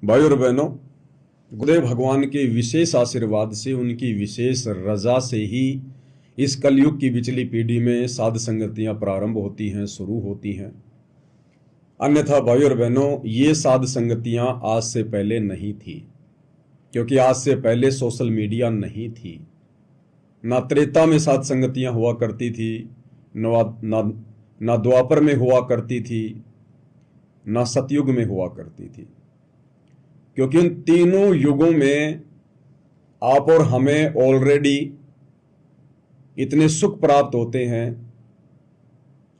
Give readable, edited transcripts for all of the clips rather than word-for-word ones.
भाई और बहनों, गुरुदेव भगवान के विशेष आशीर्वाद से, उनकी विशेष रजा से ही इस कलयुग की बिचली पीढ़ी में साध संगतियां प्रारंभ होती हैं, शुरू होती हैं। अन्यथा भाई और बहनों, ये साध संगतियां आज से पहले नहीं थी, क्योंकि आज से पहले सोशल मीडिया नहीं थी। ना त्रेता में साध संगतियां हुआ करती थी, ना द्वापर में हुआ करती थी, ना सतयुग में हुआ करती थी। क्योंकि इन तीनों युगों में आप और हमें ऑलरेडी इतने सुख प्राप्त होते हैं,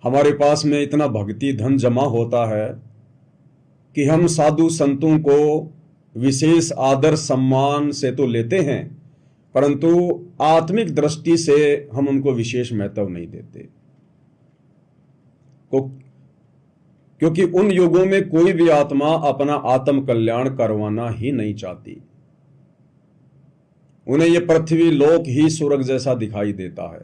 हमारे पास में इतना भक्ति धन जमा होता है कि हम साधु संतों को विशेष आदर सम्मान से तो लेते हैं, परंतु आत्मिक दृष्टि से हम उनको विशेष महत्व नहीं देते। क्योंकि उन युगों में कोई भी आत्मा अपना आत्म कल्याण करवाना ही नहीं चाहती। उन्हें यह पृथ्वी लोक ही स्वर्ग जैसा दिखाई देता है।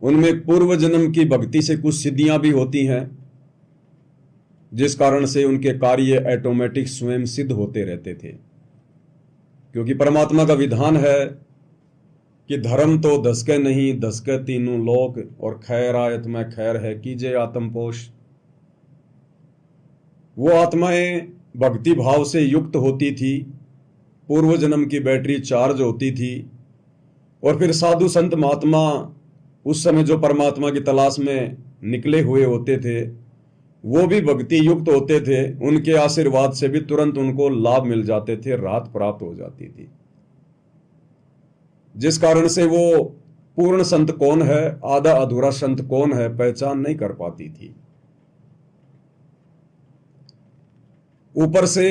उनमें पूर्व जन्म की भक्ति से कुछ सिद्धियां भी होती हैं, जिस कारण से उनके कार्य ऑटोमेटिक स्वयं सिद्ध होते रहते थे। क्योंकि परमात्मा का विधान है कि धर्म तो धसके नहीं, धसके तीनों लोक, और खैर आयत में खैर है कीजिए आत्मपोष। वो आत्माएं भक्ति भाव से युक्त होती थी, पूर्व जन्म की बैटरी चार्ज होती थी, और फिर साधु संत महात्मा उस समय जो परमात्मा की तलाश में निकले हुए होते थे, वो भी भक्ति युक्त होते थे। उनके आशीर्वाद से भी तुरंत उनको लाभ मिल जाते थे, राहत प्राप्त हो जाती थी। जिस कारण से वो पूर्ण संत कौन है, आधा अधूरा संत कौन है, पहचान नहीं कर पाती थी। ऊपर से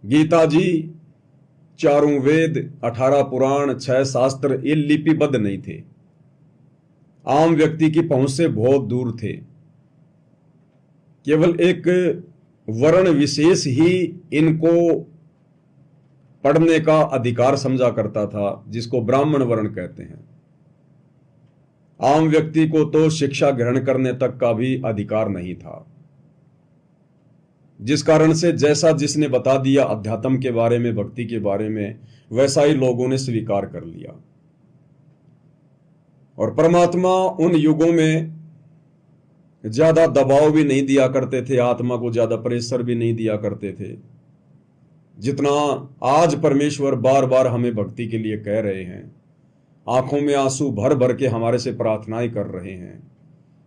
गीता जी, चारों वेद, 18 पुराण, 6 शास्त्र ये लिपिबद्ध नहीं थे, आम व्यक्ति की पहुंच से बहुत दूर थे। केवल एक वर्ण विशेष ही इनको पढ़ने का अधिकार समझा करता था, जिसको ब्राह्मण वर्ण कहते हैं। आम व्यक्ति को तो शिक्षा ग्रहण करने तक का भी अधिकार नहीं था। जिस कारण से जैसा जिसने बता दिया अध्यात्म के बारे में, भक्ति के बारे में, वैसा ही लोगों ने स्वीकार कर लिया। और परमात्मा उन युगों में ज्यादा दबाव भी नहीं दिया करते थे, आत्मा को ज्यादा प्रेशर भी नहीं दिया करते थे, जितना आज परमेश्वर बार बार हमें भक्ति के लिए कह रहे हैं। आंखों में आंसू भर भर के हमारे से प्रार्थनाएं कर रहे हैं,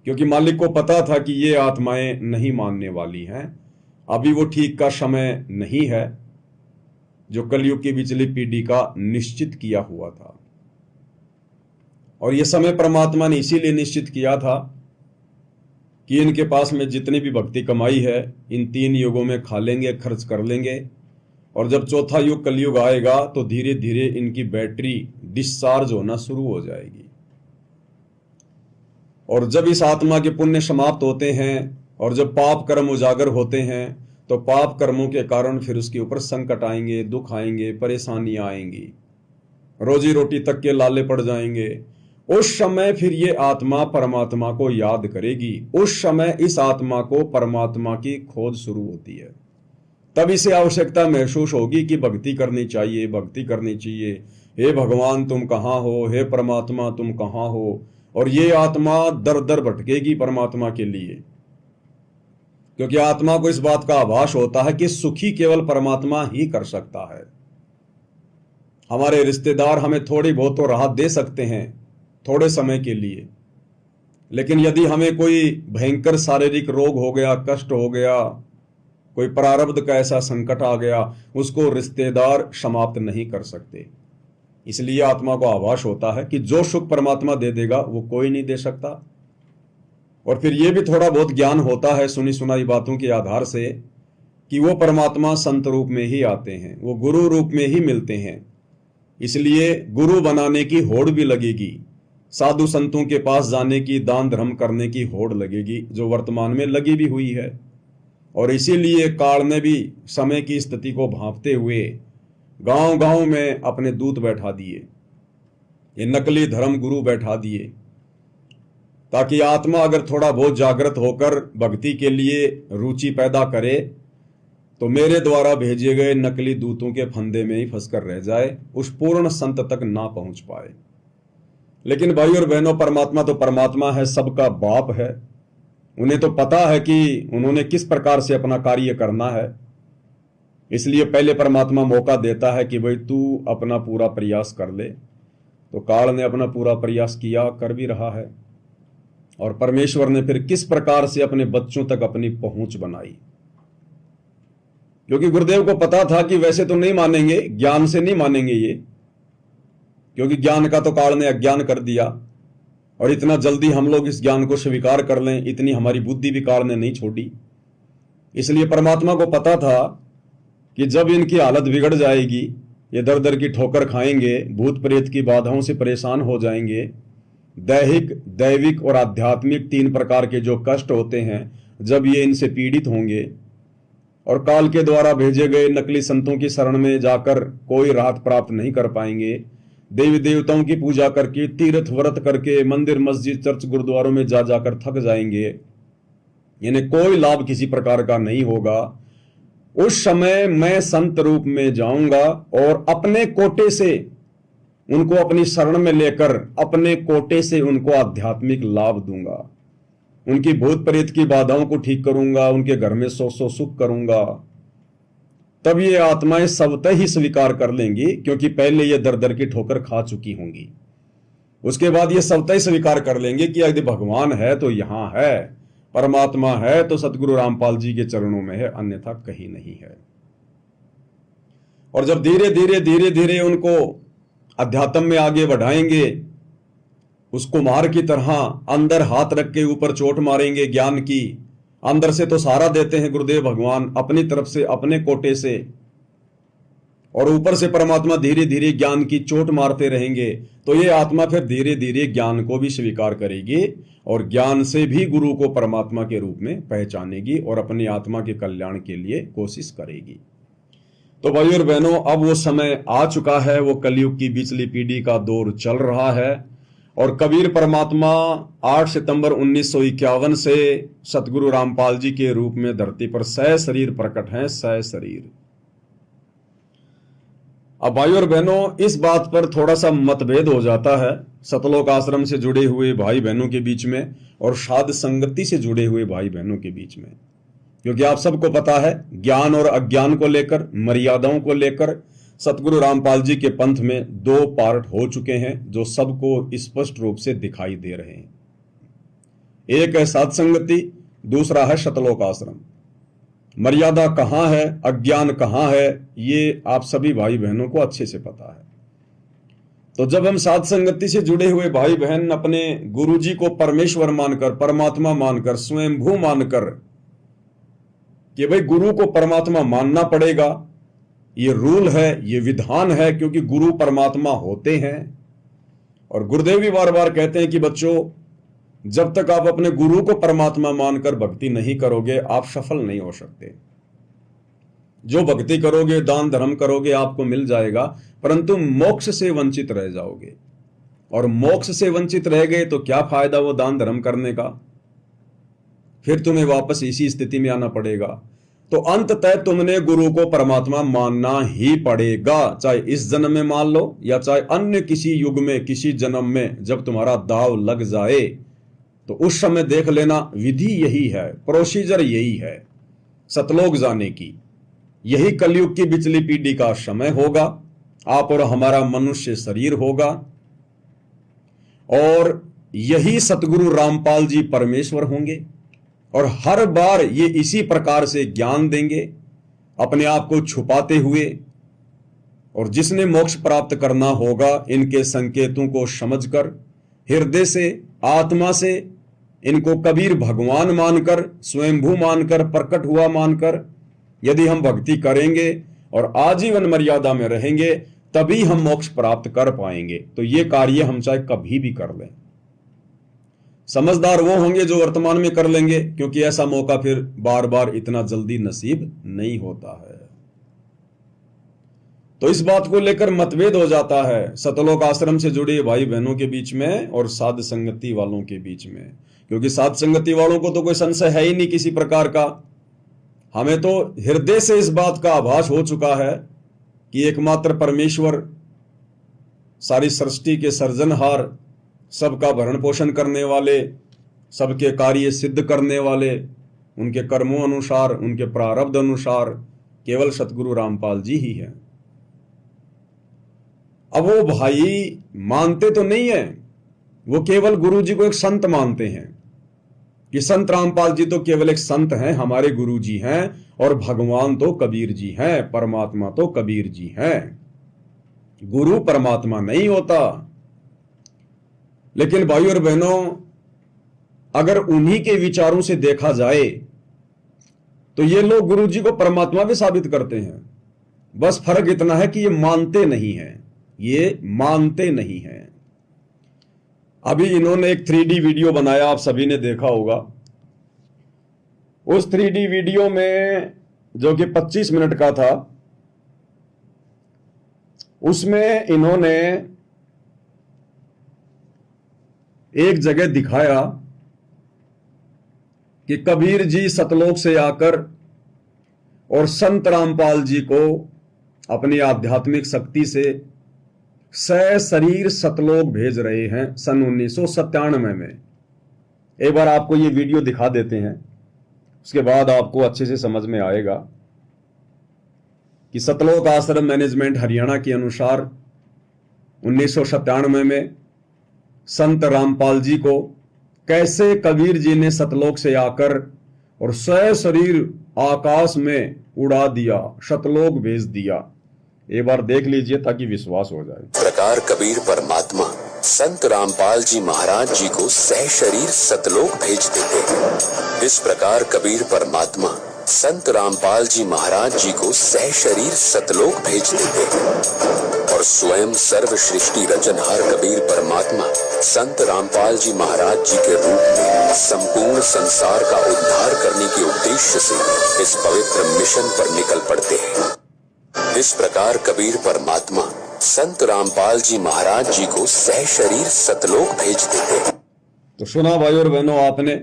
क्योंकि मालिक को पता था कि ये आत्माएं नहीं मानने वाली हैं। अभी वो ठीक का समय नहीं है जो कलयुग की बिचली पीढ़ी का निश्चित किया हुआ था। और यह समय परमात्मा ने इसीलिए निश्चित किया था कि इनके पास में जितनी भी भक्ति कमाई है, इन 3 युगों में खा लेंगे, खर्च कर लेंगे, और जब चौथा युग कलयुग आएगा तो धीरे धीरे इनकी बैटरी डिस्चार्ज होना शुरू हो जाएगी। और जब इस आत्मा के पुण्य समाप्त होते हैं और जब पाप कर्म उजागर होते हैं, तो पाप कर्मों के कारण फिर उसके ऊपर संकट आएंगे, दुख आएंगे, परेशानियां आएंगी, रोजी रोटी तक के लाले पड़ जाएंगे। उस समय फिर ये आत्मा परमात्मा को याद करेगी। उस समय इस आत्मा को परमात्मा की खोज शुरू होती है। तब इसे आवश्यकता महसूस होगी कि भक्ति करनी चाहिए, भक्ति करनी चाहिए। हे भगवान तुम कहाँ हो, हे परमात्मा तुम कहाँ हो। और ये आत्मा दर दर भटकेगी परमात्मा के लिए, क्योंकि आत्मा को इस बात का आभास होता है कि सुखी केवल परमात्मा ही कर सकता है। हमारे रिश्तेदार हमें थोड़ी बहुत तो राहत दे सकते हैं थोड़े समय के लिए, लेकिन यदि हमें कोई भयंकर शारीरिक रोग हो गया, कष्ट हो गया, कोई प्रारब्ध का ऐसा संकट आ गया, उसको रिश्तेदार समाप्त नहीं कर सकते। इसलिए आत्मा को आभास होता है कि जो सुख परमात्मा दे देगा वो कोई नहीं दे सकता। और फिर ये भी थोड़ा बहुत ज्ञान होता है सुनी सुनाई बातों के आधार से कि वो परमात्मा संत रूप में ही आते हैं, वो गुरु रूप में ही मिलते हैं। इसलिए गुरु बनाने की होड़ भी लगेगी, साधु संतों के पास जाने की, दान धर्म करने की होड़ लगेगी, जो वर्तमान में लगी भी हुई है। और इसीलिए काल ने भी समय की स्थिति को भांपते हुए गांव गांव में अपने दूत बैठा दिए, ये नकली धर्म गुरु बैठा दिए, ताकि आत्मा अगर थोड़ा बहुत जागृत होकर भक्ति के लिए रुचि पैदा करे तो मेरे द्वारा भेजे गए नकली दूतों के फंदे में ही फंसकर रह जाए, उस पूर्ण संत तक ना पहुंच पाए। लेकिन भाई और बहनों, परमात्मा तो परमात्मा है, सबका बाप है। उन्हें तो पता है कि उन्होंने किस प्रकार से अपना कार्य करना है। इसलिए पहले परमात्मा मौका देता है कि भाई तू अपना पूरा प्रयास कर ले। तो काल ने अपना पूरा प्रयास किया, कर भी रहा है। और परमेश्वर ने फिर किस प्रकार से अपने बच्चों तक अपनी पहुंच बनाई, क्योंकि गुरुदेव को पता था कि वैसे तो नहीं मानेंगे, ज्ञान से नहीं मानेंगे ये, क्योंकि ज्ञान का तो काल ने अज्ञान कर दिया। और इतना जल्दी हम लोग इस ज्ञान को स्वीकार कर लें, इतनी हमारी बुद्धि भी काल ने नहीं छोड़ी। इसलिए परमात्मा को पता था कि जब इनकी हालत बिगड़ जाएगी, ये दर दर की ठोकर खाएंगे, भूत प्रेत की बाधाओं से परेशान हो जाएंगे, दैहिक, दैविक और आध्यात्मिक 3 प्रकार के जो कष्ट होते हैं, जब ये इनसे पीड़ित होंगे और काल के द्वारा भेजे गए नकली संतों की शरण में जाकर कोई राहत प्राप्त नहीं कर पाएंगे, देवी देवताओं की पूजा करके, तीर्थ व्रत करके, मंदिर मस्जिद चर्च गुरुद्वारों में जा जाकर थक जाएंगे, इन्हें कोई लाभ किसी प्रकार का नहीं होगा। उस समय मैं संत रूप में जाऊंगा और अपने कोटे से उनको अपनी शरण में लेकर अपने कोटे से उनको आध्यात्मिक लाभ दूंगा, उनकी भूत प्रेत की बाधाओं को ठीक करूंगा, उनके घर में सौ सुख करूंगा। तब ये आत्माएं सबतः ही स्वीकार कर लेंगी, क्योंकि पहले ये दर दर की ठोकर खा चुकी होंगी। उसके बाद ये सबतः ही स्वीकार कर लेंगे कि यदि भगवान है तो यहां है, परमात्मा है तो सतगुरु रामपाल जी के चरणों में है, अन्यथा कहीं नहीं है। और जब धीरे धीरे धीरे धीरे उनको अध्यात्म में आगे बढ़ाएंगे, उस कुम्हार की तरह अंदर हाथ रख के ऊपर चोट मारेंगे ज्ञान की। अंदर से तो सहारा देते हैं गुरुदेव भगवान अपनी तरफ से, अपने कोटे से, और ऊपर से परमात्मा धीरे धीरे ज्ञान की चोट मारते रहेंगे। तो ये आत्मा फिर धीरे धीरे ज्ञान को भी स्वीकार करेगी और ज्ञान से भी गुरु को परमात्मा के रूप में पहचानेगी और अपनी आत्मा के कल्याण के लिए कोशिश करेगी। तो भाई और बहनों, अब वो समय आ चुका है, वो कलयुग की बिचली पीढ़ी का दौर चल रहा है। और कबीर परमात्मा 8 सितंबर 1951 से सतगुरु रामपाल जी के रूप में धरती पर सशरीर प्रकट हैं, सशरीर। अब भाई और बहनों, इस बात पर थोड़ा सा मतभेद हो जाता है सतलोक आश्रम से जुड़े हुए भाई बहनों के बीच में और साध संगति से जुड़े हुए भाई बहनों के बीच में, क्योंकि आप सबको पता है ज्ञान और अज्ञान को लेकर, मर्यादाओं को लेकर सतगुरु रामपाल जी के पंथ में 2 पार्ट हो चुके हैं जो सबको स्पष्ट रूप से दिखाई दे रहे हैं। एक है साध संगति, दूसरा है सतलोक आश्रम। मर्यादा कहां है, अज्ञान कहां है, ये आप सभी भाई बहनों को अच्छे से पता है। तो जब हम साध संगति से जुड़े हुए भाई बहन अपने गुरु जी को परमेश्वर मानकर, परमात्मा मानकर, स्वयंभू मानकर कि भाई गुरु को परमात्मा मानना पड़ेगा, ये रूल है, ये विधान है, क्योंकि गुरु परमात्मा होते हैं। और गुरुदेव भी बार बार कहते हैं कि बच्चों, जब तक आप अपने गुरु को परमात्मा मानकर भक्ति नहीं करोगे, आप सफल नहीं हो सकते। जो भक्ति करोगे, दान धर्म करोगे, आपको मिल जाएगा, परंतु मोक्ष से वंचित रह जाओगे। और मोक्ष से वंचित रह गए तो क्या फायदा वो दान धर्म करने का, फिर तुम्हें वापस इसी स्थिति में आना पड़ेगा। तो अंततः तुमने गुरु को परमात्मा मानना ही पड़ेगा, चाहे इस जन्म में मान लो या चाहे अन्य किसी युग में, किसी जन्म में जब तुम्हारा दाव लग जाए तो उस समय देख लेना। विधि यही है, प्रोसीजर यही है सतलोक जाने की। यही कलयुग की बिचली पीढ़ी का समय होगा। आप और हमारा मनुष्य शरीर होगा और यही सतगुरु रामपाल जी परमेश्वर होंगे और हर बार ये इसी प्रकार से ज्ञान देंगे, अपने आप को छुपाते हुए। और जिसने मोक्ष प्राप्त करना होगा, इनके संकेतों को समझकर, हृदय से, आत्मा से इनको कबीर भगवान मानकर, स्वयंभू मानकर, प्रकट हुआ मानकर यदि हम भक्ति करेंगे और आजीवन मर्यादा में रहेंगे, तभी हम मोक्ष प्राप्त कर पाएंगे। तो ये कार्य हम चाहे कभी भी कर लें। समझदार वो होंगे जो वर्तमान में कर लेंगे, क्योंकि ऐसा मौका फिर बार बार इतना जल्दी नसीब नहीं होता है। तो इस बात को लेकर मतभेद हो जाता है सतलोक आश्रम से जुड़े भाई बहनों के बीच में और साध संगति वालों के बीच में, क्योंकि साध संगति वालों को तो कोई संशय है ही नहीं किसी प्रकार का। हमें तो हृदय से इस बात का आभास हो चुका है कि एकमात्र परमेश्वर, सारी सृष्टि के सर्जनहार, सबका भरण पोषण करने वाले, सबके कार्य सिद्ध करने वाले, उनके कर्मों अनुसार, उनके प्रारब्ध अनुसार केवल सतगुरु रामपाल जी ही हैं। अब वो भाई मानते तो नहीं है, वो केवल गुरु जी को एक संत मानते हैं कि संत रामपाल जी तो केवल एक संत हैं, हमारे गुरु जी हैं, और भगवान तो कबीर जी हैं, परमात्मा तो कबीर जी हैं। गुरु परमात्मा नहीं होता। लेकिन भाई और बहनों, अगर उन्हीं के विचारों से देखा जाए तो ये लोग गुरु जी को परमात्मा भी साबित करते हैं। बस फर्क इतना है कि ये मानते नहीं हैं, ये मानते नहीं हैं। अभी इन्होंने एक 3D वीडियो बनाया, आप सभी ने देखा होगा। उस 3D वीडियो में, जो कि 25 मिनट का था, उसमें इन्होंने एक जगह दिखाया कि कबीर जी सतलोक से आकर और संत रामपाल जी को अपनी आध्यात्मिक शक्ति से सशरीर सतलोक भेज रहे हैं सन 1997 में। एक बार आपको ये वीडियो दिखा देते हैं, उसके बाद आपको अच्छे से समझ में आएगा कि सतलोक आश्रम मैनेजमेंट हरियाणा के अनुसार 1997 में संत रामपाल जी को कैसे कबीर जी ने सतलोक से आकर और सशरीर आकाश में उड़ा दिया, सतलोक भेज दिया। एक बार देख लीजिए ताकि विश्वास हो जाए। प्रकार कबीर परमात्मा संत रामपाल जी महाराज जी को सशरीर सतलोक भेज देते। इस प्रकार कबीर परमात्मा संत रामपाल जी महाराज जी को सशरीर सतलोक भेज देते और स्वयं सर्व सृष्टि रचनहार कबीर परमात्मा संत रामपाल जी महाराज जी के रूप में संपूर्ण संसार का उद्धार करने के उद्देश्य से इस पवित्र मिशन पर निकल पड़ते हैं। इस प्रकार कबीर परमात्मा संत रामपाल जी महाराज जी को सशरीर सतलोक भेज देते। तो सुना भाई और बहनों, आपने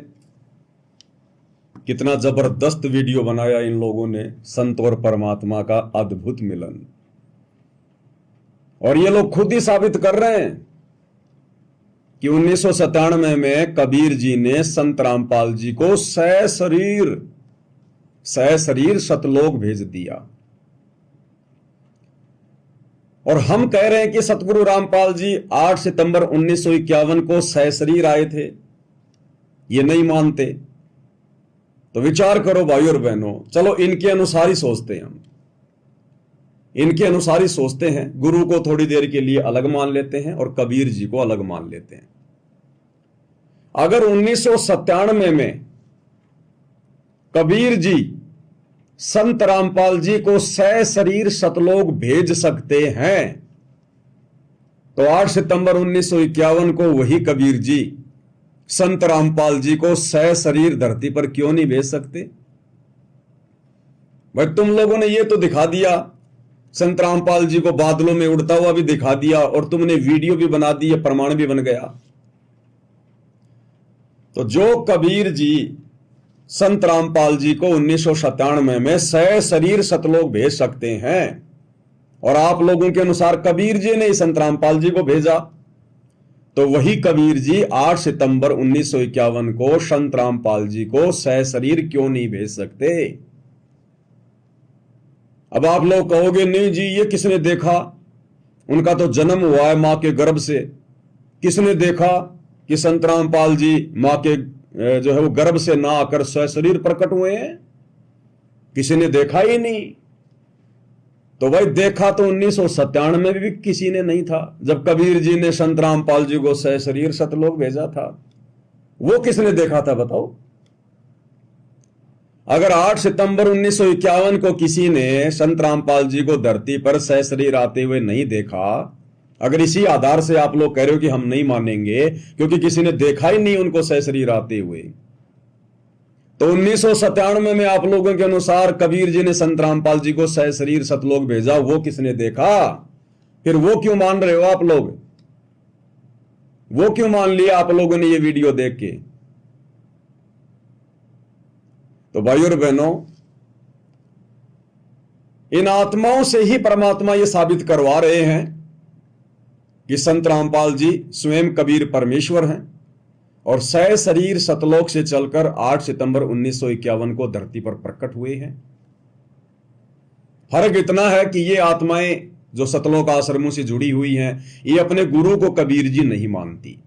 कितना जबरदस्त वीडियो बनाया इन लोगों ने, संत और परमात्मा का अद्भुत मिलन। और ये लोग खुद ही साबित कर रहे हैं कि 1997 में कबीर जी ने संत रामपाल जी को सशरीर सतलोक भेज दिया। और हम कह रहे हैं कि सतगुरु रामपाल जी 8 सितंबर 1951 को सशरीर आए थे, ये नहीं मानते। तो विचार करो भाई और बहनों, चलो इनके अनुसार ही सोचते हैं, हम इनके अनुसार ही सोचते हैं। गुरु को थोड़ी देर के लिए अलग मान लेते हैं और कबीर जी को अलग मान लेते हैं। अगर 1997 में कबीर जी संत रामपाल जी को सशरीर सतलोक भेज सकते हैं, तो 8 सितंबर 1951 को वही कबीर जी संत रामपाल जी को सशरीर धरती पर क्यों नहीं भेज सकते? भाई तुम लोगों ने ये तो दिखा दिया, संत रामपाल जी को बादलों में उड़ता हुआ भी दिखा दिया, और तुमने वीडियो भी बना दी, प्रमाण भी बन गया। तो जो कबीर जी संत रामपाल जी को 1997 में सशरीर सतलोक भेज सकते हैं, और आप लोगों के अनुसार कबीर जी ने संत रामपाल जी को भेजा, तो वही कबीर जी 8 सितंबर 1951 को संत रामपाल जी को सशरीर क्यों नहीं भेज सकते? अब आप लोग कहोगे नहीं जी, ये किसने देखा? उनका तो जन्म हुआ है मां के गर्भ से। किसने देखा कि संत रामपाल जी मां के जो है वो गर्भ से ना आकर सशरीर प्रकट हुए हैं? किसी ने देखा ही नहीं। तो भाई देखा तो 1997 में भी किसी ने नहीं था, जब कबीर जी ने संत रामपाल जी को सशरीर सतलोक भेजा था। वो किसने देखा था बताओ? अगर 8 सितंबर 1951 को किसी ने संत रामपाल जी को धरती पर सशरीर आते हुए नहीं देखा, अगर इसी आधार से आप लोग कह रहे हो कि हम नहीं मानेंगे क्योंकि किसी ने देखा ही नहीं उनको सशरीर आते हुए, तो 1997 में आप लोगों के अनुसार कबीर जी ने संत रामपाल जी को सहशरीर सतलोक भेजा, वो किसने देखा? फिर वो क्यों मान रहे हो आप लोग? वो क्यों मान लिया आप लोगों ने ये वीडियो देख के? तो भाइयों और बहनों, इन आत्माओं से ही परमात्मा ये साबित करवा रहे हैं कि संत रामपाल जी स्वयं कबीर परमेश्वर हैं और सहशरीर सतलोक से चलकर 8 सितंबर 1951 को धरती पर प्रकट हुए हैं। फर्क इतना है कि ये आत्माएं जो सतलोक आश्रमों से जुड़ी हुई हैं, ये अपने गुरु को कबीर जी नहीं मानती,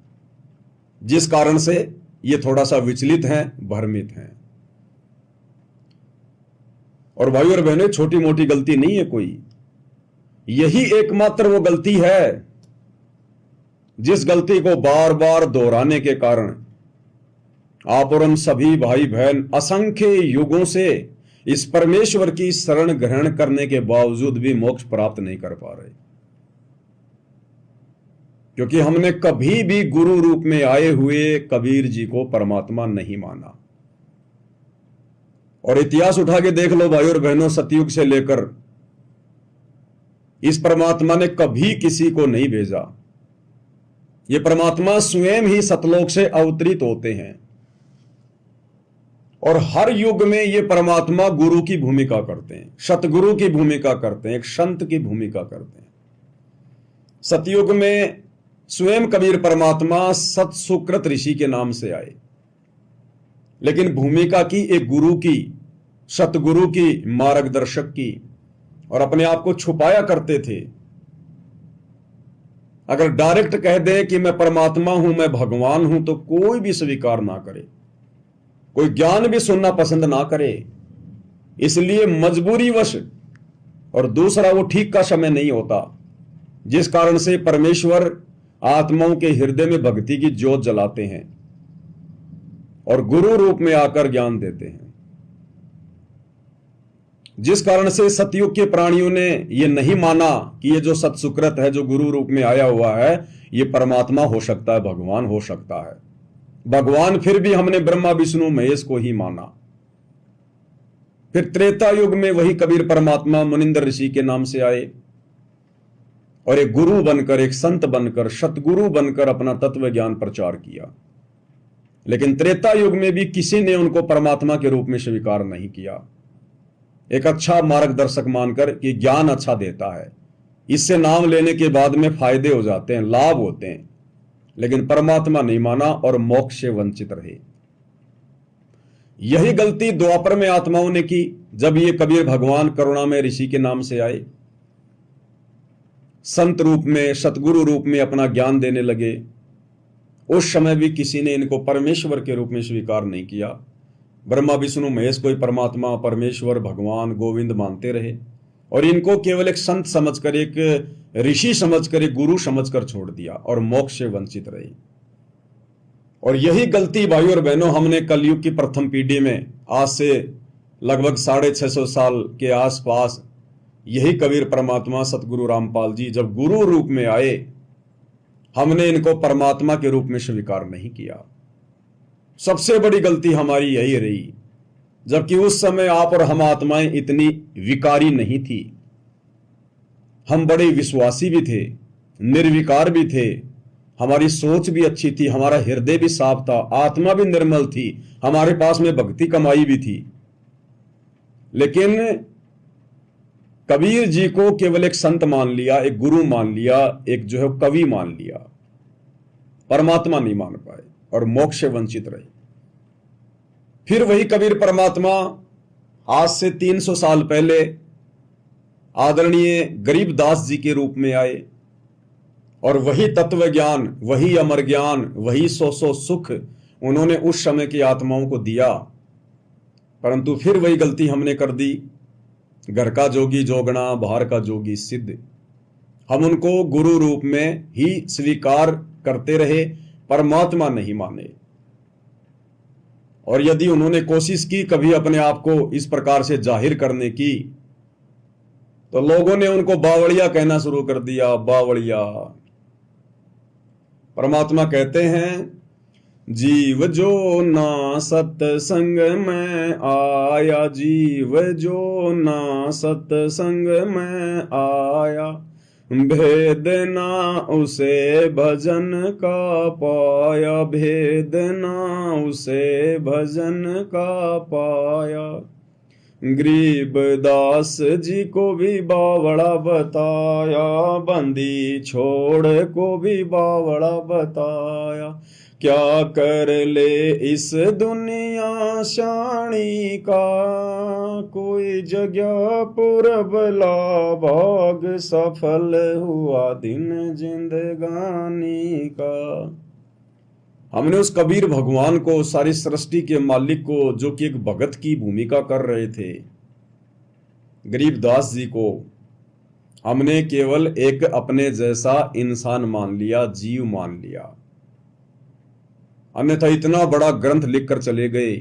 जिस कारण से ये थोड़ा सा विचलित हैं, भ्रमित हैं। और भाइयों और बहनों, छोटी मोटी गलती नहीं है कोई, यही एकमात्र वो गलती है जिस गलती को बार बार दोहराने के कारण आप और हम सभी भाई बहन असंख्य युगों से इस परमेश्वर की शरण ग्रहण करने के बावजूद भी मोक्ष प्राप्त नहीं कर पा रहे, क्योंकि हमने कभी भी गुरु रूप में आए हुए कबीर जी को परमात्मा नहीं माना। और इतिहास उठा के देख लो भाइयों और बहनों, सतयुग से लेकर इस परमात्मा ने कभी किसी को नहीं भेजा। ये परमात्मा स्वयं ही सतलोक से अवतरित होते हैं और हर युग में ये परमात्मा गुरु की भूमिका करते हैं, सतगुरु की भूमिका करते हैं, एक संत की भूमिका करते हैं। सतयुग में स्वयं कबीर परमात्मा सत सुकृत ऋषि के नाम से आए, लेकिन भूमिका की एक गुरु की, सतगुरु की, मार्गदर्शक की, और अपने आप को छुपाया करते थे। अगर डायरेक्ट कह दे कि मैं परमात्मा हूं, मैं भगवान हूं, तो कोई भी स्वीकार ना करे, कोई ज्ञान भी सुनना पसंद ना करे। इसलिए मजबूरीवश, और दूसरा वो ठीक का समय नहीं होता, जिस कारण से परमेश्वर आत्माओं के हृदय में भक्ति की ज्योत जलाते हैं और गुरु रूप में आकर ज्ञान देते हैं। जिस कारण से सतयुग के प्राणियों ने यह नहीं माना कि ये जो सतसुकृत है, जो गुरु रूप में आया हुआ है, ये परमात्मा हो सकता है, भगवान हो सकता है। भगवान फिर भी हमने ब्रह्मा विष्णु महेश को ही माना। फिर त्रेता युग में वही कबीर परमात्मा मुनिंदर ऋषि के नाम से आए और एक गुरु बनकर, एक संत बनकर, सतगुरु बनकर अपना तत्व ज्ञान प्रचार किया। लेकिन त्रेता युग में भी किसी ने उनको परमात्मा के रूप में स्वीकार नहीं किया। एक अच्छा मार्गदर्शक मानकर कि ज्ञान अच्छा देता है, इससे नाम लेने के बाद में फायदे हो जाते हैं, लाभ होते हैं, लेकिन परमात्मा नहीं माना और मोक्ष से वंचित रहे। यही गलती द्वापर में आत्माओं ने की, जब ये कबीर भगवान करुणामय ऋषि के नाम से आए, संत रूप में, सतगुरु रूप में अपना ज्ञान देने लगे। उस समय भी किसी ने इनको परमेश्वर के रूप में स्वीकार नहीं किया। ब्रह्मा विष्णु महेश को ही परमात्मा, परमेश्वर, भगवान, गोविंद मानते रहे और इनको केवल एक संत समझकर, एक ऋषि समझकर, एक गुरु समझकर छोड़ दिया और मोक्ष से वंचित रहे। और यही गलती भाइयों और बहनों हमने कलयुग की प्रथम पीढ़ी में, आज से लगभग 650 साल के आसपास, यही कबीर परमात्मा सतगुरु रामपाल जी जब गुरु रूप में आए, हमने इनको परमात्मा के रूप में स्वीकार नहीं किया। सबसे बड़ी गलती हमारी यही रही, जबकि उस समय आप और हम आत्माएं इतनी विकारी नहीं थी। हम बड़े विश्वासी भी थे, निर्विकार भी थे, हमारी सोच भी अच्छी थी, हमारा हृदय भी साफ था, आत्मा भी निर्मल थी, हमारे पास में भक्ति कमाई भी थी। लेकिन कबीर जी को केवल एक संत मान लिया, एक गुरु मान लिया, एक जो है कवि मान लिया, परमात्मा नहीं मान पाए और मोक्ष से वंचित रहे। फिर वही कबीर परमात्मा आज से 300 साल पहले आदरणीय गरीबदास जी के रूप में आए और वही तत्व ज्ञान, वही अमर ज्ञान, वही सौ सुख उन्होंने उस समय की आत्माओं को दिया। परंतु फिर वही गलती हमने कर दी, घर का जोगी जोगना, बाहर का जोगी सिद्ध। हम उनको गुरु रूप में ही स्वीकार करते रहे, परमात्मा नहीं माने। और यदि उन्होंने कोशिश की कभी अपने आप को इस प्रकार से जाहिर करने की, तो लोगों ने उनको बावड़िया कहना शुरू कर दिया। बावड़िया। परमात्मा कहते हैं जीव जो ना सत्संग में आया, जीव जो ना सत्संग में आया, भेद ना उसे भजन का पाया, भेद ना उसे भजन का पाया। गरीबदास जी को भी बावड़ा बताया, बंदी छोड़ को भी बावड़ा बताया। क्या कर ले इस दुनिया शानी का, कोई जगह पुरबला भाग, सफल हुआ दिन जिंदगानी का। हमने उस कबीर भगवान को, सारी सृष्टि के मालिक को, जो कि एक भगत की भूमिका कर रहे थे, गरीबदास जी को हमने केवल एक अपने जैसा इंसान मान लिया, जीव मान लिया। अन्यथा इतना बड़ा ग्रंथ लिखकर चले गए,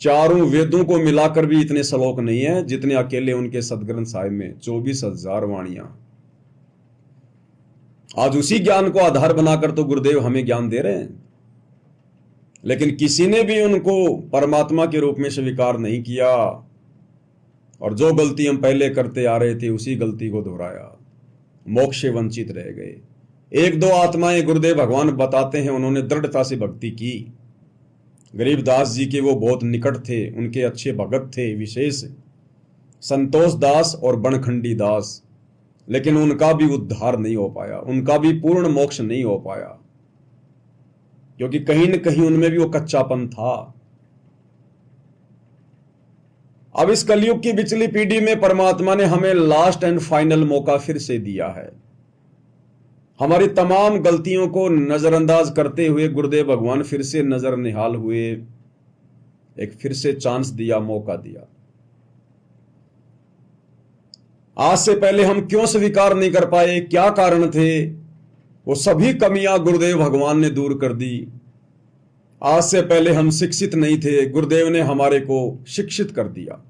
चारों वेदों को मिलाकर भी इतने श्लोक नहीं है जितने अकेले उनके सदग्रंथ साहिब में 24,000 वाणियां। आज उसी ज्ञान को आधार बनाकर तो गुरुदेव हमें ज्ञान दे रहे हैं, लेकिन किसी ने भी उनको परमात्मा के रूप में स्वीकार नहीं किया, और जो गलती हम पहले करते आ रहे थे उसी गलती को दोहराया, मोक्ष से वंचित रह गए। एक दो आत्माएं गुरुदेव भगवान बताते हैं उन्होंने दृढ़ता से भक्ति की। गरीबदास जी के वो बहुत निकट थे, उनके अच्छे भगत थे विशेष, संतोष दास और बनखंडी दास, लेकिन उनका भी उद्धार नहीं हो पाया, उनका भी पूर्ण मोक्ष नहीं हो पाया, क्योंकि कहीं न कहीं उनमें भी वो कच्चापन था। अब इस कलयुग की पिछली पीढ़ी में परमात्मा ने हमें लास्ट एंड फाइनल मौका फिर से दिया है। हमारी तमाम गलतियों को नजरअंदाज करते हुए गुरुदेव भगवान फिर से नजर निहाल हुए, एक फिर से चांस दिया, मौका दिया। आज से पहले हम क्यों स्वीकार नहीं कर पाए, क्या कारण थे, वो सभी कमियां गुरुदेव भगवान ने दूर कर दी। आज से पहले हम शिक्षित नहीं थे, गुरुदेव ने हमारे को शिक्षित कर दिया।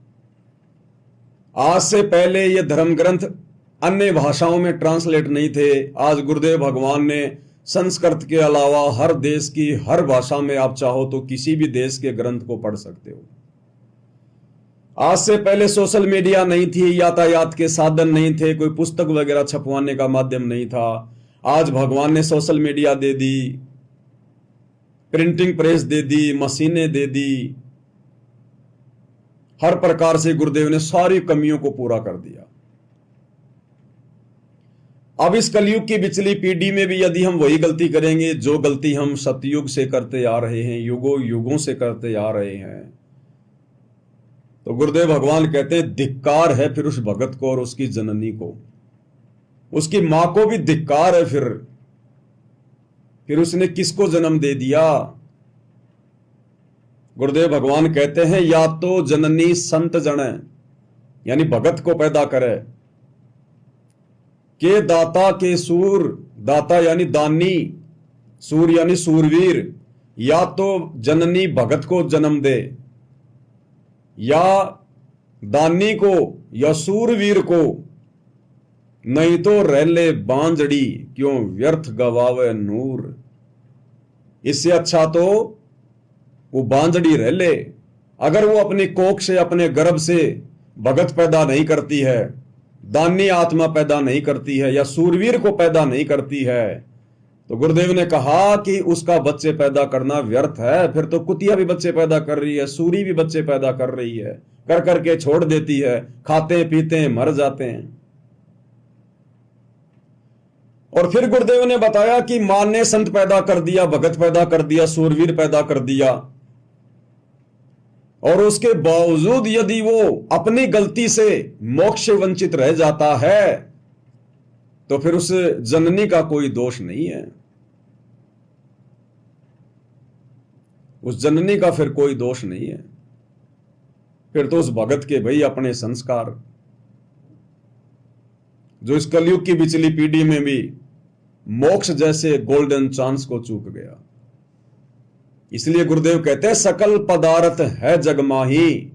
आज से पहले ये धर्म ग्रंथ अन्य भाषाओं में ट्रांसलेट नहीं थे, आज गुरुदेव भगवान ने संस्कृत के अलावा हर देश की हर भाषा में आप चाहो तो किसी भी देश के ग्रंथ को पढ़ सकते हो। आज से पहले सोशल मीडिया नहीं थी, यातायात के साधन नहीं थे, कोई पुस्तक वगैरह छपवाने का माध्यम नहीं था। आज भगवान ने सोशल मीडिया दे दी, प्रिंटिंग प्रेस दे दी, मशीनें दे दी, हर प्रकार से गुरुदेव ने सारी कमियों को पूरा कर दिया। अब इस कलयुग की पिछली पीढ़ी में भी यदि हम वही गलती करेंगे जो गलती हम सतयुग से करते आ रहे हैं, युगों युगों से करते आ रहे हैं, तो गुरुदेव भगवान कहते हैं धिक्कार है फिर उस भगत को और उसकी जननी को, उसकी मां को भी धिक्कार है। फिर उसने किसको जन्म दे दिया? गुरुदेव भगवान कहते हैं या तो जननी संत जन यानी भगत को पैदा करे, के दाता के सूर, दाता यानी दानी, सूर यानी सूरवीर, या तो जननी भगत को जन्म दे, या दानी को या सूरवीर को, नहीं तो रहले बांजड़ी क्यों व्यर्थ गवावे नूर। इससे अच्छा तो वो बांजड़ी रह ले। अगर वो अपने कोख से, अपने गर्भ से भगत पैदा नहीं करती है, दानी आत्मा पैदा नहीं करती है, या सूरवीर को पैदा नहीं करती है, तो गुरुदेव ने कहा कि उसका बच्चे पैदा करना व्यर्थ है। फिर तो कुतिया भी बच्चे पैदा कर रही है, सूरी भी बच्चे पैदा कर रही है, कर करके छोड़ देती है, खाते पीते हैं, मर जाते हैं। और फिर गुरुदेव ने बताया कि मां ने संत पैदा कर दिया, भगत पैदा कर दिया, सूरवीर पैदा कर दिया, और उसके बावजूद यदि वो अपनी गलती से मोक्ष से वंचित रह जाता है तो फिर उस जननी का कोई दोष नहीं है, उस जननी का फिर कोई दोष नहीं है। फिर तो उस भगत के भाई अपने संस्कार, जो इस कलयुग की पिछली पीढ़ी में भी मोक्ष जैसे गोल्डन चांस को चूक गया। इसलिए गुरुदेव कहते हैं सकल पदार्थ है जग माही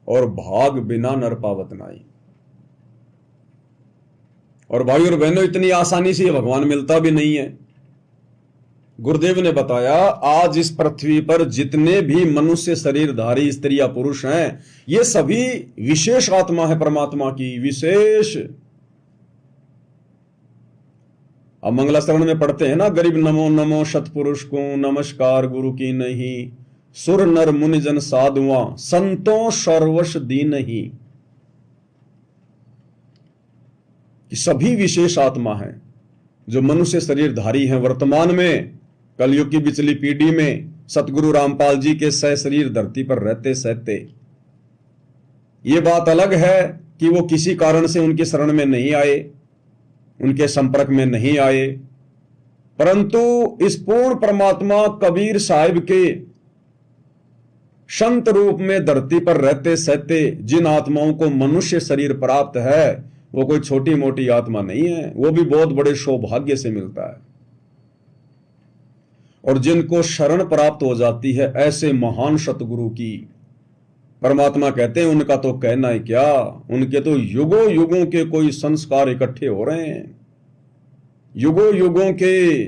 और भाग बिना नर पावत नाई। और भाई और बहनों, इतनी आसानी से भगवान मिलता भी नहीं है। गुरुदेव ने बताया आज इस पृथ्वी पर जितने भी मनुष्य शरीरधारी स्त्री या पुरुष हैं, ये सभी विशेष आत्मा है परमात्मा की, विशेष। अब मंगलाचरण में पढ़ते हैं ना, गरीब नमो नमो सतपुरुष को, नमस्कार गुरु की नहीं, सुर नर मुनि जन साधुआ, संतों सर्वश दीन ही। कि सभी विशेष आत्मा है जो मनुष्य शरीरधारी हैं। वर्तमान में कलयुग की बिचली पीढ़ी में सतगुरु रामपाल जी के सह शरीर धरती पर रहते सहते, ये बात अलग है कि वो किसी कारण से उनकी शरण में नहीं आए, उनके संपर्क में नहीं आए, परंतु इस पूर्ण परमात्मा कबीर साहिब के संत रूप में धरती पर रहते सहते जिन आत्माओं को मनुष्य शरीर प्राप्त है, वो कोई छोटी मोटी आत्मा नहीं है, वो भी बहुत बड़े सौभाग्य से मिलता है। और जिनको शरण प्राप्त हो जाती है ऐसे महान सतगुरु की, परमात्मा कहते हैं उनका तो कहना ही क्या, उनके तो युगों युगों के कोई संस्कार इकट्ठे हो रहे हैं, युगों युगों के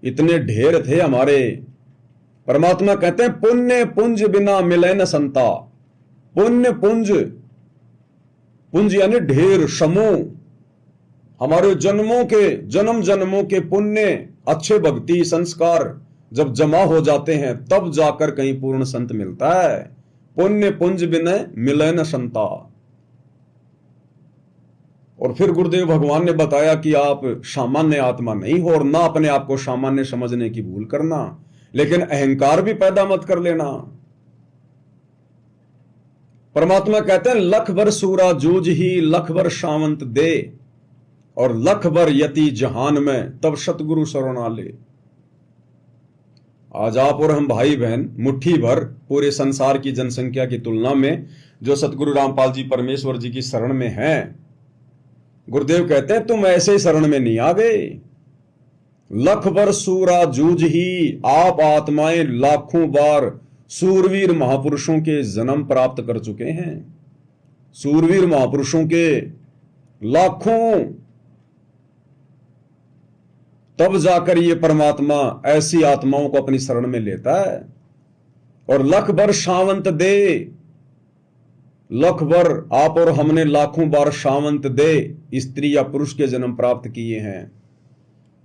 इतने ढेर थे हमारे। परमात्मा कहते हैं पुण्य पुंज बिना मिले न संता। पुण्य पुंज, पुंज यानी ढेर, समूह, हमारे जन्मों के, जन्म जन्मों के पुण्य, अच्छे भक्ति संस्कार जब जमा हो जाते हैं तब जाकर कहीं पूर्ण संत मिलता है। पुण्य पुंज बिना मिले न संता। और फिर गुरुदेव भगवान ने बताया कि आप सामान्य आत्मा नहीं हो और ना अपने आप को सामान्य समझने की भूल करना, लेकिन अहंकार भी पैदा मत कर लेना। परमात्मा कहते हैं लख भर सूरा जूझ ही, लख भर सावंत दे, और लख भर यति जहान में तब सतगुरु शरणा ले। आज आप और हम भाई बहन मुट्ठी भर पूरे संसार की जनसंख्या की तुलना में जो सतगुरु रामपाल जी परमेश्वर जी की शरण में हैं, गुरुदेव कहते हैं तुम ऐसे ही शरण में नहीं आ गए। लख भर सूरा जूझ ही, आप आत्माएं लाखों बार सूरवीर महापुरुषों के जन्म प्राप्त कर चुके हैं। सूरवीर महापुरुषों के लाखों, तब जाकर ये परमात्मा ऐसी आत्माओं को अपनी शरण में लेता है। और लख भर सावंत दे, लख भर आप और हमने लाखों बार सावंत दे, स्त्री या पुरुष के जन्म प्राप्त किए हैं।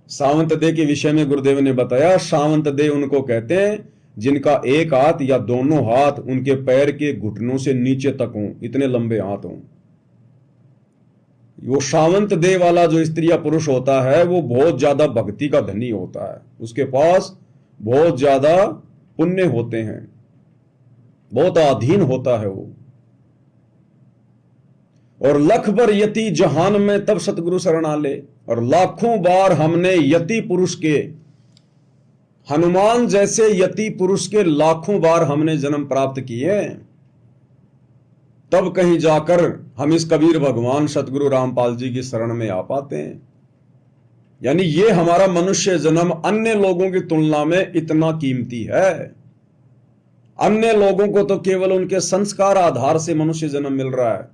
सावंत दे के विषय में गुरुदेव ने बताया, सावंत दे उनको कहते हैं जिनका एक हाथ या दोनों हाथ उनके पैर के घुटनों से नीचे तक हों, इतने लंबे हाथ हों। वो सावंत दे वाला जो स्त्री या पुरुष होता है वो बहुत ज्यादा भक्ति का धनी होता है, उसके पास बहुत ज्यादा पुण्य होते हैं, बहुत अधीन होता है वो। और लख भर यति जहान में तब सतगुरु शरणा ले। और लाखों बार हमने यति पुरुष के, हनुमान जैसे यति पुरुष के लाखों बार हमने जन्म प्राप्त किए, तब कहीं जाकर हम इस कबीर भगवान सतगुरु रामपाल जी की शरण में आ पाते हैं। यानी ये हमारा मनुष्य जन्म अन्य लोगों की तुलना में इतना कीमती है। अन्य लोगों को तो केवल उनके संस्कार आधार से मनुष्य जन्म मिल रहा है,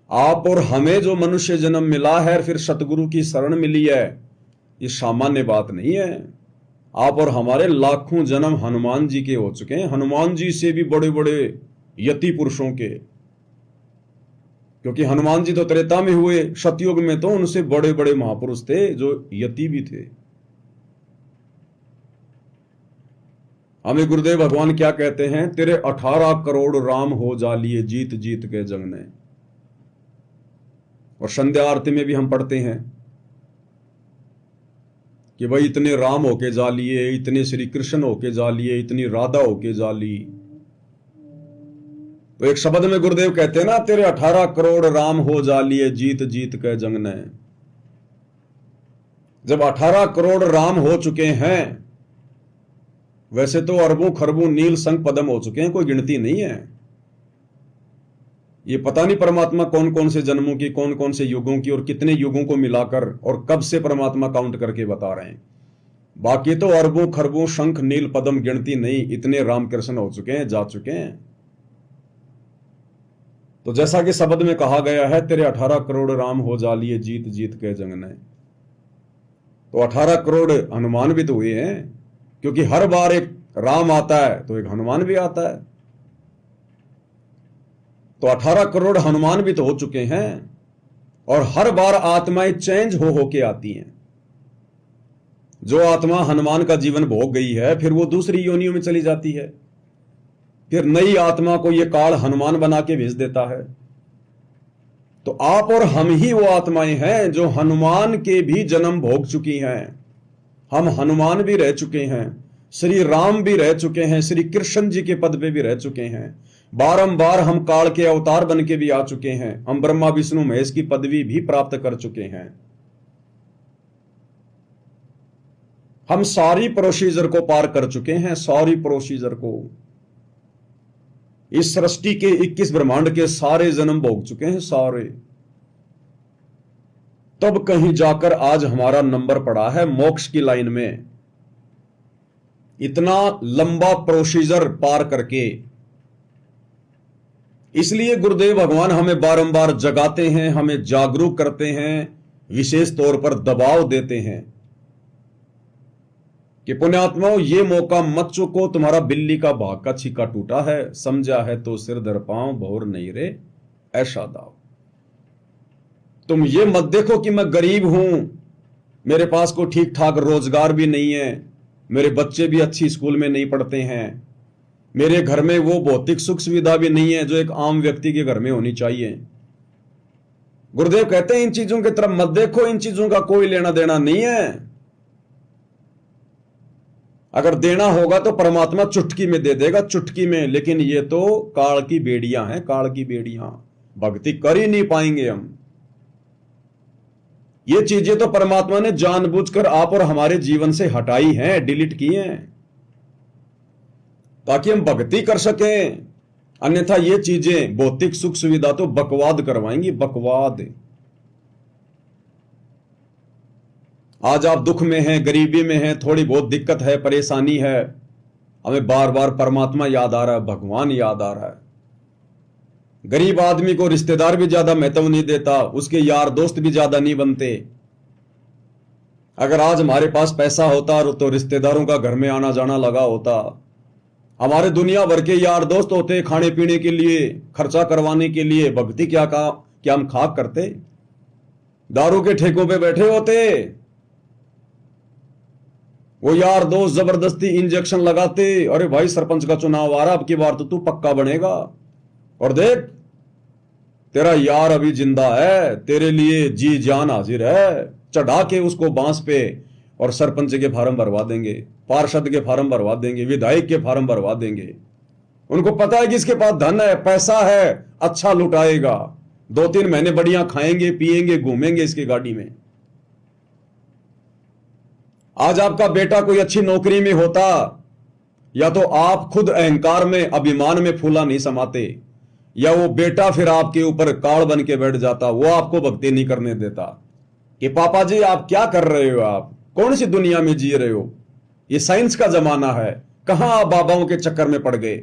आप और हमें जो मनुष्य जन्म मिला है, फिर सतगुरु की शरण मिली है, ये सामान्य बात नहीं है। आप और हमारे लाखों जन्म हनुमान जी के हो चुके हैं, हनुमान जी से भी बड़े बड़े यति पुरुषों के, क्योंकि हनुमान जी तो त्रेता में हुए, सतयुग में तो उनसे बड़े बड़े महापुरुष थे जो यति भी थे। हमें गुरुदेव भगवान क्या कहते हैं, तेरे 18 करोड़ राम हो जालिए जीत जीत के जंग ने। और संध्या आरती में भी हम पढ़ते हैं कि भाई इतने राम होके जा लिए, इतने श्री कृष्ण होके जा लिए, इतनी राधा होके जा ली। तो एक शब्द में गुरुदेव कहते हैं ना, तेरे 18 करोड़ राम हो जा लिए जीत जीत के जंग ने। जब 18 करोड़ राम हो चुके हैं, वैसे तो अरबों खरबों नील संग पदम हो चुके हैं, कोई गिनती नहीं है। ये पता नहीं परमात्मा कौन कौन से जन्मों की, कौन कौन से युगों की और कितने युगों को मिलाकर और कब से परमात्मा काउंट करके बता रहे हैं। बाकी तो अरबों खरबों शंख नील पदम गिनती नहीं, इतने रामकृष्ण हो चुके हैं, जा चुके हैं। तो जैसा कि शब्द में कहा गया है, तेरे 18 करोड़ राम हो जा लिए जीत जीत के जंग ने। तो 18 करोड़ हनुमान भी तो हुए हैं, क्योंकि हर बार एक राम आता है तो एक हनुमान भी आता है। तो 18 करोड़ हनुमान भी तो हो चुके हैं, और हर बार आत्माएं चेंज हो के आती हैं। जो आत्मा हनुमान का जीवन भोग गई है, फिर वो दूसरी योनियों में चली जाती है, फिर नई आत्मा को ये काल हनुमान बना के भेज देता है। तो आप और हम ही वो आत्माएं हैं जो हनुमान के भी जन्म भोग चुकी हैं। हम हनुमान भी रह चुके हैं, श्री राम भी रह चुके हैं, श्री कृष्ण जी के पद पे भी रह चुके हैं, बारंबार हम काल के अवतार बन के भी आ चुके हैं, हम ब्रह्मा विष्णु महेश की पदवी भी प्राप्त कर चुके हैं। हम सारी प्रोसीजर को पार कर चुके हैं, सारी प्रोसीजर को। इस सृष्टि के 21 ब्रह्मांड के सारे जन्म भोग चुके हैं, सारे। तब कहीं जाकर आज हमारा नंबर पड़ा है मोक्ष की लाइन में, इतना लंबा प्रोसीजर पार करके। इसलिए गुरुदेव भगवान हमें बारंबार जगाते हैं, हमें जागरूक करते हैं, विशेष तौर पर दबाव देते हैं कि पुण्यात्माओं, ये मौका मत चूको, तुम्हारा बिल्ली का भाग का छिक्का टूटा है, समझा है तो सिर धर पांव, भौर नहीं रे ऐसा दाव। तुम ये मत देखो कि मैं गरीब हूं, मेरे पास को ठीक ठाक रोजगार भी नहीं है, मेरे बच्चे भी अच्छी स्कूल में नहीं पढ़ते हैं, मेरे घर में वो भौतिक सुख सुविधा भी नहीं है जो एक आम व्यक्ति के घर में होनी चाहिए। गुरुदेव कहते हैं इन चीजों की तरफ मत देखो, इन चीजों का कोई लेना देना नहीं है। अगर देना होगा तो परमात्मा चुटकी में दे देगा, चुटकी में। लेकिन ये तो काल की बेड़ियां हैं, काल की बेड़ियां, भक्ति कर ही नहीं पाएंगे हम। ये चीजें तो परमात्मा ने जानबूझकर आप और हमारे जीवन से हटाई हैं, डिलीट की हैं, ताकि हम भक्ति कर सकें। अन्यथा ये चीजें, भौतिक सुख सुविधा तो बकवाद करवाएंगी, बकवाद। आज आप दुख में हैं, गरीबी में हैं, थोड़ी बहुत दिक्कत है, परेशानी है, हमें बार बार परमात्मा याद आ रहा है, भगवान याद आ रहा है। गरीब आदमी को रिश्तेदार भी ज्यादा महत्व नहीं देता, उसके यार दोस्त भी ज्यादा नहीं बनते। अगर आज हमारे पास पैसा होता तो रिश्तेदारों का घर में आना जाना लगा होता, हमारे दुनिया भर के यार दोस्त होते खाने पीने के लिए, खर्चा करवाने के लिए। भक्ति क्या हम खाक करते, दारू के ठेकों पे बैठे होते। वो यार दोस्त जबरदस्ती इंजेक्शन लगाते, अरे भाई सरपंच का चुनाव आ रहा, अब की बार तो तू पक्का बनेगा, और देख तेरा यार अभी जिंदा है, तेरे लिए जी जान हाजिर है। चढ़ा के उसको बांस पे और सरपंच के फार्म भरवा देंगे, पार्षद के फार्म भरवा देंगे, विधायक के फार्म भरवा देंगे। उनको पता है कि इसके पास धन है, पैसा है, अच्छा लुटाएगा, 2-3 महीने बढ़िया खाएंगे पिएंगे घूमेंगे इसकी गाड़ी में। आज आपका बेटा कोई अच्छी नौकरी में होता, या तो आप खुद अहंकार में अभिमान में फूला नहीं समाते, या वो बेटा फिर आपके ऊपर काल बन के बैठ जाता, वो आपको भक्ति नहीं करने देता कि पापा जी आप क्या कर रहे हो, आप कौन सी दुनिया में जी रहे हो, ये साइंस का जमाना है, कहां आप बाबाओं के चक्कर में पड़ गए।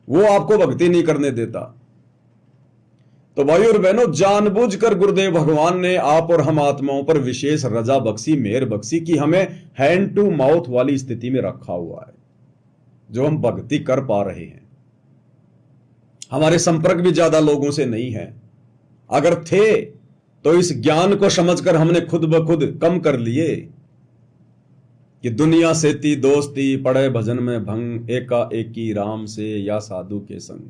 वो आपको भक्ति नहीं करने देता। तो भाई और बहनों, जानबूझकर गुरुदेव भगवान ने आप और हम आत्माओं पर विशेष रजा बख्शी, मेहर बख्शी कि हमें हैंड टू माउथ वाली स्थिति में रखा हुआ है, जो हम भक्ति कर पा रहे हैं। हमारे संपर्क भी ज्यादा लोगों से नहीं है, अगर थे तो इस ज्ञान को समझकर हमने खुद ब खुद कम कर लिए कि दुनिया से ती दोस्ती, पड़े भजन में भंग, एका एकी राम से या साधु के संग।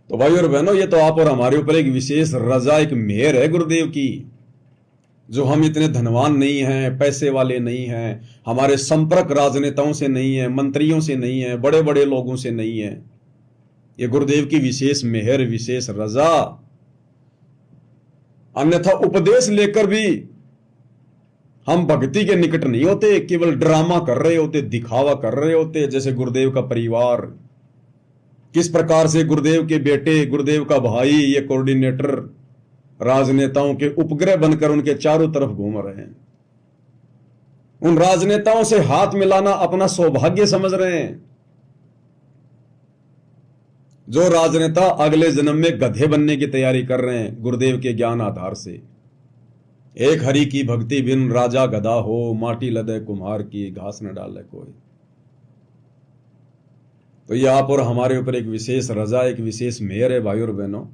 तो भाई और बहनों, ये तो आप और हमारे ऊपर एक विशेष रजा, एक मेहर है गुरुदेव की, जो हम इतने धनवान नहीं हैं, पैसे वाले नहीं हैं, हमारे संपर्क राजनेताओं से नहीं है, मंत्रियों से नहीं है, बड़े बड़े लोगों से नहीं है। ये गुरुदेव की विशेष मेहर, विशेष रजा। अन्यथा उपदेश लेकर भी हम भक्ति के निकट नहीं होते, केवल ड्रामा कर रहे होते, दिखावा कर रहे होते। जैसे गुरुदेव का परिवार, किस प्रकार से गुरुदेव के बेटे, गुरुदेव का भाई, ये कोऑर्डिनेटर राजनेताओं के उपग्रह बनकर उनके चारों तरफ घूम रहे हैं। उन राजनेताओं से हाथ मिलाना अपना सौभाग्य समझ रहे हैं। जो राजनेता अगले जन्म में गधे बनने की तैयारी कर रहे हैं गुरुदेव के ज्ञान आधार से, एक हरि की भक्ति बिन राजा गदा हो, माटी लदे कुम्हार की घास न डाले कोई। तो ये आप और हमारे ऊपर एक विशेष रजा, एक विशेष मेहर है भाई और बहनों।